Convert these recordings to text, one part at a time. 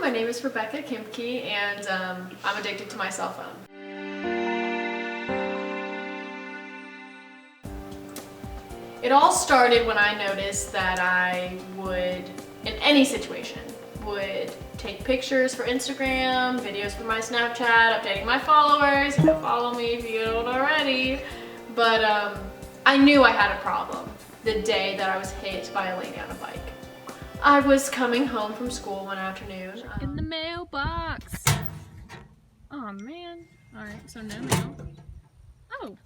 my name is Rebecca Kimke, and I'm addicted to my cell phone. It all started when I noticed that I would, in any situation, would take pictures for Instagram, videos for my Snapchat, updating my followers. Follow me if you don't already. But I knew I had a problem the day that I was hit by a lady on a bike. I was coming home from school one afternoon. In the mailbox. Oh man. Alright, so no mail. Oh.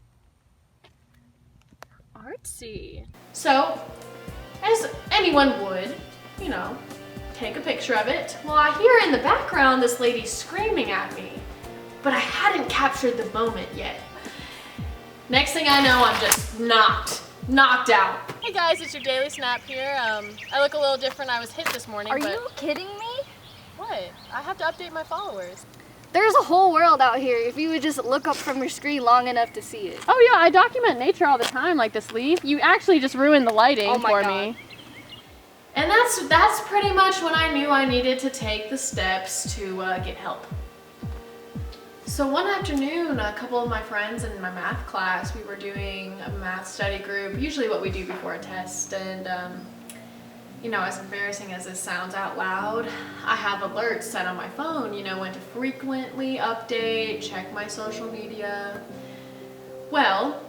Artsy. So, as anyone would, you know, take a picture of it. Well, I hear in the background this lady screaming at me, but I hadn't captured the moment yet. Next thing I know, I'm just knocked out. Hey guys, it's your Daily Snap here. I look a little different. I was hit this morning. Are you kidding me? What? I have to update my followers. There's a whole world out here if you would just look up from your screen long enough to see it. Oh yeah, I document nature all the time, like this leaf. You actually just ruined the lighting for me. And that's pretty much when I knew I needed to take the steps to get help. So one afternoon, a couple of my friends in my math class, we were doing a math study group, usually what we do before a test, and you know, as embarrassing as this sounds out loud, I have alerts set on my phone, you know, when to frequently update, check my social media. Well,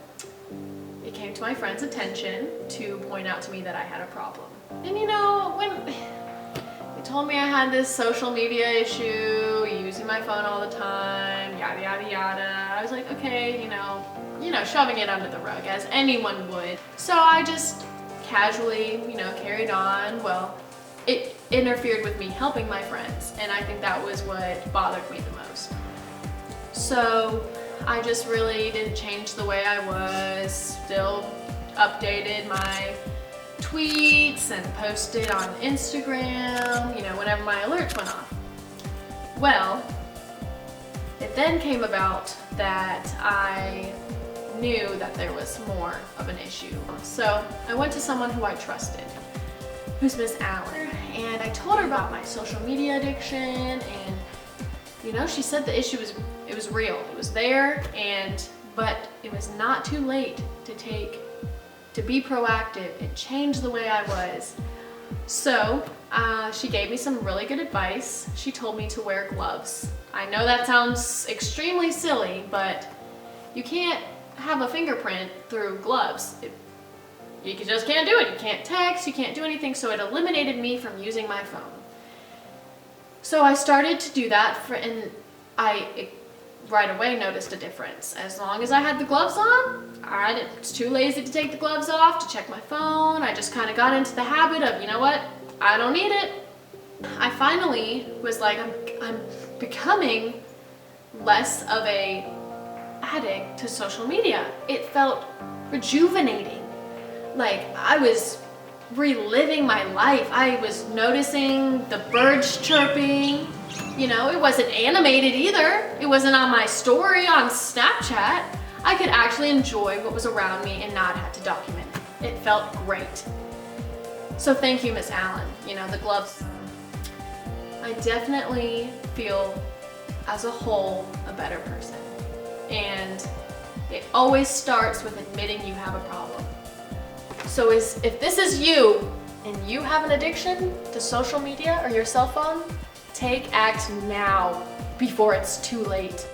it came to my friend's attention to point out to me that I had a problem. And you know, when they told me I had this social media issue, using my phone all the time, yada yada yada, I was like, okay, you know, shoving it under the rug as anyone would. So I just casually, you know, carried on. Well, it interfered with me helping my friends, and I think that was what bothered me the most. So I just really didn't change the way I was, still updated my tweets and posted on Instagram, you know, whenever my alerts went off. Well, it then came about that I knew that there was more of an issue. So I went to someone who I trusted, who's Miss Allen, and I told her about my social media addiction, and you know, she said the issue was real. It was there, but it was not too late to be proactive and change the way I was. So she gave me some really good advice. She told me to wear gloves. I know that sounds extremely silly, but you can't have a fingerprint through gloves. You just can't do it. You can't text, you can't do anything, so it eliminated me from using my phone. So I started to do that, and I right away noticed a difference. As long as I had the gloves on, I was too lazy to take the gloves off, to check my phone. I just kind of got into the habit of, you know what, I don't need it. I finally was like, I'm becoming less of a addict to social media. It felt rejuvenating. Like I was reliving my life. I was noticing the birds chirping. You know, it wasn't animated either. It wasn't on my story on Snapchat. I could actually enjoy what was around me and not have to document it. It felt great. So thank you, Miss Allen. You know, the gloves. I definitely feel, as a whole, a better person. And it always starts with admitting you have a problem. So if this is you and you have an addiction to social media or your cell phone, take act now before it's too late.